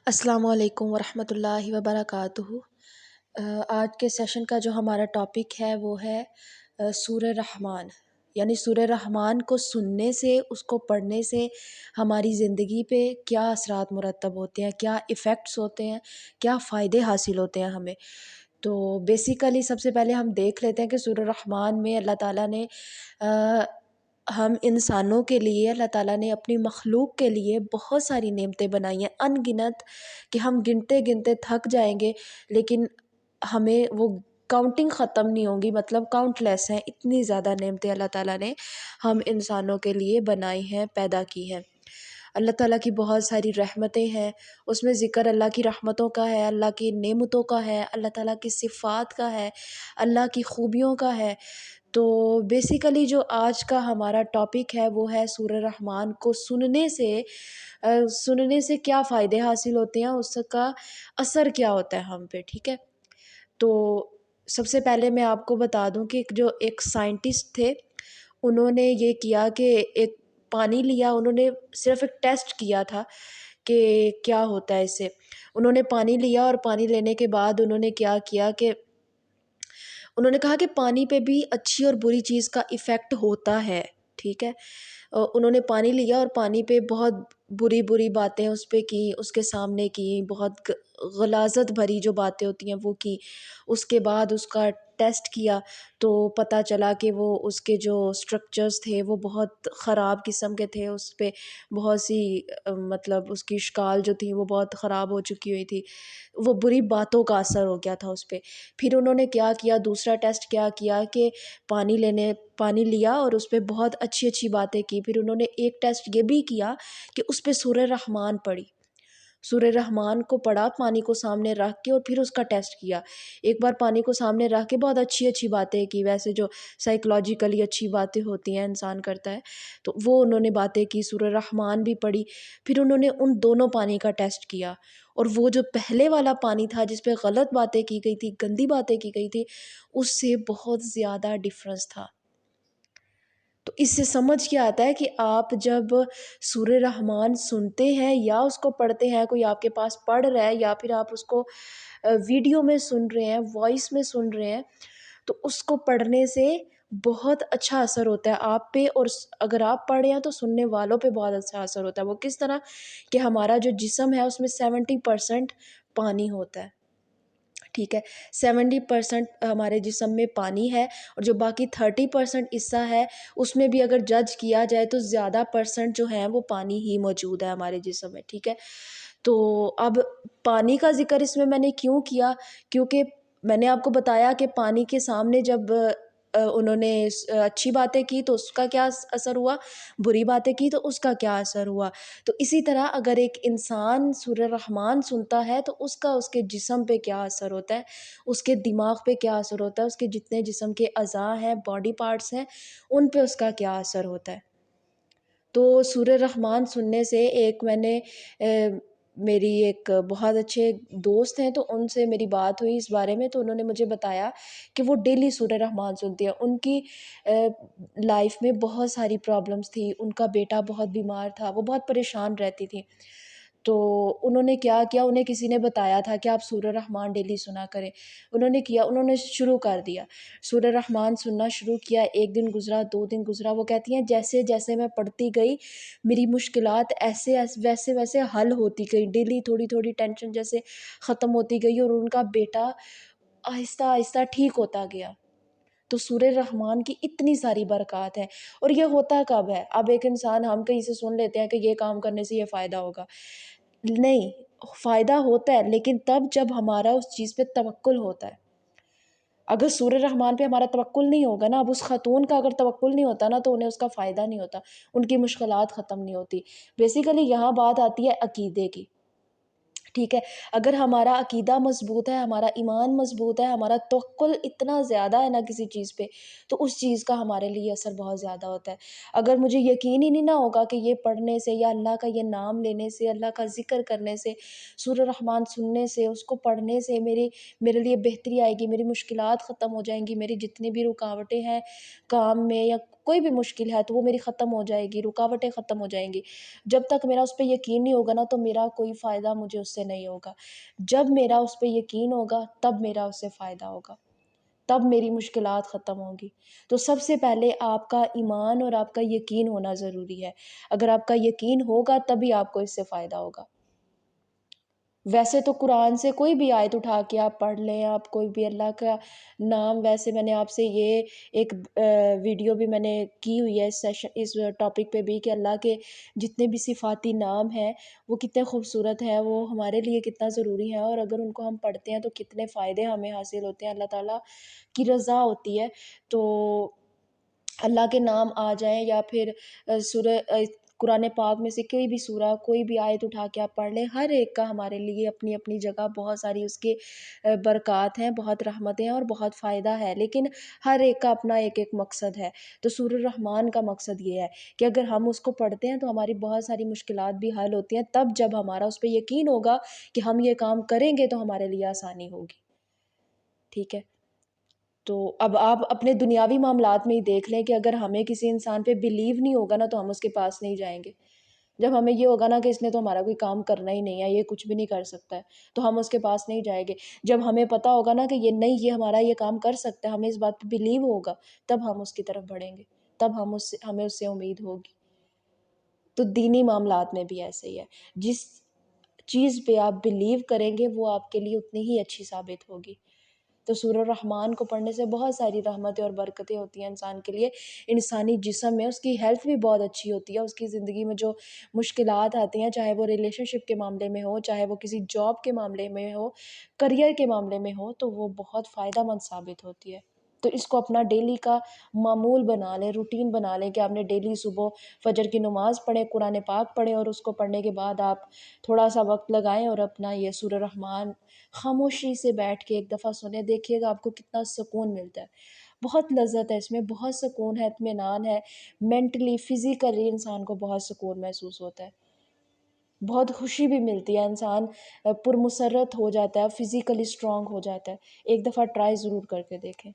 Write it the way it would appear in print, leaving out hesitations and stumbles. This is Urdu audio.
السلام علیکم ورحمۃ اللہ وبرکاتہ۔ آج کے سیشن کا جو ہمارا ٹاپک ہے وہ ہے سورہ رحمان، یعنی سورہ رحمان کو سننے سے، اس کو پڑھنے سے ہماری زندگی پہ کیا اثرات مرتب ہوتے ہیں، کیا ایفیکٹس ہوتے ہیں، کیا فائدے حاصل ہوتے ہیں ہمیں۔ تو بیسیکلی سب سے پہلے ہم دیکھ لیتے ہیں کہ سورہ رحمان میں اللہ تعالیٰ نے ہم انسانوں کے لیے، اللہ تعالیٰ نے اپنی مخلوق کے لیے بہت ساری نعمتیں بنائی ہیں، ان گنت کہ ہم گنتے گنتے تھک جائیں گے، لیکن ہمیں وہ کاؤنٹنگ ختم نہیں ہوں گی، مطلب کاؤنٹ لیس ہیں، اتنی زیادہ نعمتیں اللہ تعالیٰ نے ہم انسانوں کے لیے بنائی ہیں، پیدا کی ہیں۔ اللہ تعالیٰ کی بہت ساری رحمتیں ہیں، اس میں ذکر اللہ کی رحمتوں کا ہے، اللہ کی نعمتوں کا ہے، اللہ تعالیٰ کی صفات کا ہے، اللہ کی خوبیوں کا ہے۔ تو بیسیکلی جو آج کا ہمارا ٹاپک ہے وہ ہے سورہ رحمان کو سننے سے کیا فائدے حاصل ہوتے ہیں، اس کا اثر کیا ہوتا ہے ہم پہ، ٹھیک ہے۔ تو سب سے پہلے میں آپ کو بتا دوں کہ ایک سائنٹسٹ تھے، انہوں نے یہ کیا کہ ایک پانی لیا، انہوں نے صرف ایک ٹیسٹ کیا تھا کہ کیا ہوتا ہے اس سے۔ انہوں نے پانی لیا اور پانی لینے کے بعد انہوں نے کیا کیا کہ انہوں نے کہا کہ پانی پہ بھی اچھی اور بری چیز کا ایفیکٹ ہوتا ہے، ٹھیک ہے۔ انہوں نے پانی لیا اور پانی پہ بہت بری بری باتیں اس پہ کی، اس کے سامنے کی، بہت غلاظت بھری جو باتیں ہوتی ہیں وہ کی۔ اس کے بعد اس کا ٹیسٹ کیا تو پتہ چلا کہ وہ اس کے جو سٹرکچرز تھے وہ بہت خراب قسم کے تھے، اس پہ بہت سی مطلب اس کی اشکال جو تھی وہ بہت خراب ہو چکی ہوئی تھی، وہ بری باتوں کا اثر ہو گیا تھا اس پہ۔ پھر انہوں نے کیا کیا، دوسرا ٹیسٹ کیا کیا کہ پانی لیا اور اس پہ بہت اچھی اچھی باتیں کی۔ پھر انہوں نے ایک ٹیسٹ یہ بھی کیا کہ اس پہ سورہ رحمان پڑھی، سورہ رحمان کو پڑھا پانی کو سامنے رکھ کے، اور پھر اس کا ٹیسٹ کیا۔ ایک بار پانی کو سامنے رکھ کے بہت اچھی اچھی باتیں کی، ویسے جو سائیکولوجیکلی اچھی باتیں ہوتی ہیں انسان کرتا ہے، تو وہ انہوں نے باتیں کی، سورہ رحمان بھی پڑھی۔ پھر انہوں نے ان دونوں پانی کا ٹیسٹ کیا، اور وہ جو پہلے والا پانی تھا جس پہ غلط باتیں کی گئی تھی، گندی باتیں کی گئی تھی، اس سے بہت زیادہ ڈفرنس تھا۔ تو اس سے سمجھ کیا آتا ہے کہ آپ جب سورہ رحمان سنتے ہیں یا اس کو پڑھتے ہیں، کوئی آپ کے پاس پڑھ رہا ہے یا پھر آپ اس کو ویڈیو میں سن رہے ہیں، وائس میں سن رہے ہیں، تو اس کو پڑھنے سے بہت اچھا اثر ہوتا ہے آپ پہ، اور اگر آپ پڑھ رہے ہیں تو سننے والوں پہ بہت اچھا اثر ہوتا ہے۔ وہ کس طرح کہ ہمارا جو جسم ہے اس میں 70% پانی ہوتا ہے، ٹھیک ہے۔ 70% ہمارے جسم میں پانی ہے، اور جو باقی 30% حصہ ہے اس میں بھی اگر جج کیا جائے تو زیادہ پرسنٹ جو ہے وہ پانی ہی موجود ہے ہمارے جسم میں، ٹھیک ہے۔ تو اب پانی کا ذکر اس میں نے کیوں کیا، کیونکہ میں نے آپ کو بتایا کہ پانی کے سامنے جب انہوں نے اچھی باتیں کی تو اس کا کیا اثر ہوا، بری باتیں کی تو اس کا کیا اثر ہوا۔ تو اسی طرح اگر ایک انسان سورہ رحمان سنتا ہے تو اس کا اس کے جسم پہ کیا اثر ہوتا ہے، اس کے دماغ پہ کیا اثر ہوتا ہے، اس کے جتنے جسم کے اعضاء ہیں، باڈی پارٹس ہیں، ان پہ اس کا کیا اثر ہوتا ہے۔ تو سورہ رحمان سننے سے میری ایک بہت اچھے دوست ہیں، تو ان سے میری بات ہوئی اس بارے میں، تو انہوں نے مجھے بتایا کہ وہ ڈیلی سورہ رحمان سنتی ہیں۔ ان کی لائف میں بہت ساری پرابلمس تھی، ان کا بیٹا بہت بیمار تھا، وہ بہت پریشان رہتی تھی۔ تو انہوں نے کیا کیا، انہیں کسی نے بتایا تھا کہ آپ سورہ رحمان ڈیلی سنا کریں۔ انہوں نے شروع کر دیا سورہ رحمان سننا شروع کیا۔ ایک دن گزرا، 2 دن گزرا، وہ کہتی ہیں جیسے جیسے میں پڑھتی گئی میری مشکلات ویسے ویسے حل ہوتی گئی، ڈیلی تھوڑی تھوڑی ٹینشن جیسے ختم ہوتی گئی، اور ان کا بیٹا آہستہ آہستہ ٹھیک ہوتا گیا۔ تو سورہ رحمان کی اتنی ساری برکات ہیں، اور یہ ہوتا کب ہے؟ اب ایک انسان، ہم کہیں سے سن لیتے ہیں کہ یہ کام کرنے سے یہ فائدہ ہوگا، نہیں، فائدہ ہوتا ہے لیکن تب جب ہمارا اس چیز پہ توکل ہوتا ہے۔ اگر سورہ رحمان پہ ہمارا توکل نہیں ہوگا نا، اب اس خاتون کا اگر توکل نہیں ہوتا نا تو انہیں اس کا فائدہ نہیں ہوتا، ان کی مشکلات ختم نہیں ہوتی۔ بیسیکلی یہاں بات آتی ہے عقیدے کی، ٹھیک ہے۔ اگر ہمارا عقیدہ مضبوط ہے، ہمارا ایمان مضبوط ہے، ہمارا توکل اتنا زیادہ ہے نا کسی چیز پہ، تو اس چیز کا ہمارے لیے اثر بہت زیادہ ہوتا ہے۔ اگر مجھے یقین ہی نہیں نہ ہوگا کہ یہ پڑھنے سے یا اللہ کا یہ نام لینے سے، اللہ کا ذکر کرنے سے، سورہ رحمان سننے سے، اس کو پڑھنے سے میرے لیے بہتری آئے گی، میری مشکلات ختم ہو جائیں گی، میری جتنی بھی رکاوٹیں ہیں کام میں یا کوئی بھی مشکل ہے تو وہ میری ختم ہو جائے گی، رکاوٹیں ختم ہو جائیں گی۔ جب تک میرا اس پہ یقین نہیں ہوگا نا تو میرا کوئی فائدہ مجھے اس سے نہیں ہوگا۔ جب میرا اس پہ یقین ہوگا تب میرا اس سے فائدہ ہوگا، تب میری مشکلات ختم ہوں گی۔ تو سب سے پہلے آپ کا ایمان اور آپ کا یقین ہونا ضروری ہے۔ اگر آپ کا یقین ہوگا تبھی آپ کو اس سے فائدہ ہوگا۔ ویسے تو قرآن سے کوئی بھی آیت اٹھا کے آپ پڑھ لیں، آپ کوئی بھی اللہ کا نام، ویسے میں نے آپ سے یہ ایک ویڈیو بھی میں نے کی ہوئی ہے اس ٹاپک پہ بھی، کہ اللہ کے جتنے بھی صفاتی نام ہیں وہ کتنے خوبصورت ہیں، وہ ہمارے لیے کتنا ضروری ہیں، اور اگر ان کو ہم پڑھتے ہیں تو کتنے فائدے ہمیں حاصل ہوتے ہیں، اللہ تعالیٰ کی رضا ہوتی ہے۔ تو اللہ کے نام آ جائیں یا پھر سورہ قرآن پاک میں سے کوئی بھی سورہ، کوئی بھی آیت اٹھا کے آپ پڑھ لیں، ہر ایک کا ہمارے لیے اپنی اپنی جگہ بہت ساری اس کے برکات ہیں، بہت رحمتیں ہیں اور بہت فائدہ ہے، لیکن ہر ایک کا اپنا ایک ایک مقصد ہے۔ تو سورہ الرحمن کا مقصد یہ ہے کہ اگر ہم اس کو پڑھتے ہیں تو ہماری بہت ساری مشکلات بھی حل ہوتی ہیں، تب جب ہمارا اس پہ یقین ہوگا کہ ہم یہ کام کریں گے تو ہمارے لیے آسانی ہوگی، ٹھیک ہے۔ تو اب آپ اپنے دنیاوی معاملات میں ہی دیکھ لیں کہ اگر ہمیں کسی انسان پہ بلیو نہیں ہوگا نا تو ہم اس کے پاس نہیں جائیں گے۔ جب ہمیں یہ ہوگا نا کہ اس نے تو ہمارا کوئی کام کرنا ہی نہیں ہے، یہ کچھ بھی نہیں کر سکتا ہے، تو ہم اس کے پاس نہیں جائیں گے۔ جب ہمیں پتہ ہوگا نا کہ یہ نہیں، یہ ہمارا یہ کام کر سکتا ہے، ہمیں اس بات پہ بلیو ہوگا، تب ہم اس کی طرف بڑھیں گے، تب ہمیں اس سے امید ہوگی۔ تو دینی معاملات میں بھی ایسے ہی ہے، جس چیز پہ آپ بلیو کریں گے وہ آپ کے لیے اتنی ہی اچھی ثابت ہوگی۔ تو سورہ الرحمن کو پڑھنے سے بہت ساری رحمتیں اور برکتیں ہوتی ہیں انسان کے لیے، انسانی جسم میں اس کی ہیلتھ بھی بہت اچھی ہوتی ہے، اس کی زندگی میں جو مشکلات آتی ہیں، چاہے وہ ریلیشن شپ کے معاملے میں ہو، چاہے وہ کسی جاب کے معاملے میں ہو، کریئر کے معاملے میں ہو، تو وہ بہت فائدہ مند ثابت ہوتی ہے۔ تو اس کو اپنا ڈیلی کا معمول بنا لیں، روٹین بنا لیں کہ آپ نے ڈیلی صبح فجر کی نماز پڑھیں، قرآن پاک پڑھیں، اور اس کو پڑھنے کے بعد آپ تھوڑا سا وقت لگائیں اور اپنا یہ سورہ الرحمن خاموشی سے بیٹھ کے ایک دفعہ سنیں، دیکھیے گا آپ کو کتنا سکون ملتا ہے، بہت لذت ہے اس میں، بہت سکون ہے، اطمینان ہے، مینٹلی فزیکلی انسان کو بہت سکون محسوس ہوتا ہے، بہت خوشی بھی ملتی ہے، انسان پرمسرت ہو جاتا ہے، فزیکلی اسٹرانگ ہو جاتا ہے۔ ایک دفعہ ٹرائی ضرور کر کے دیکھیں۔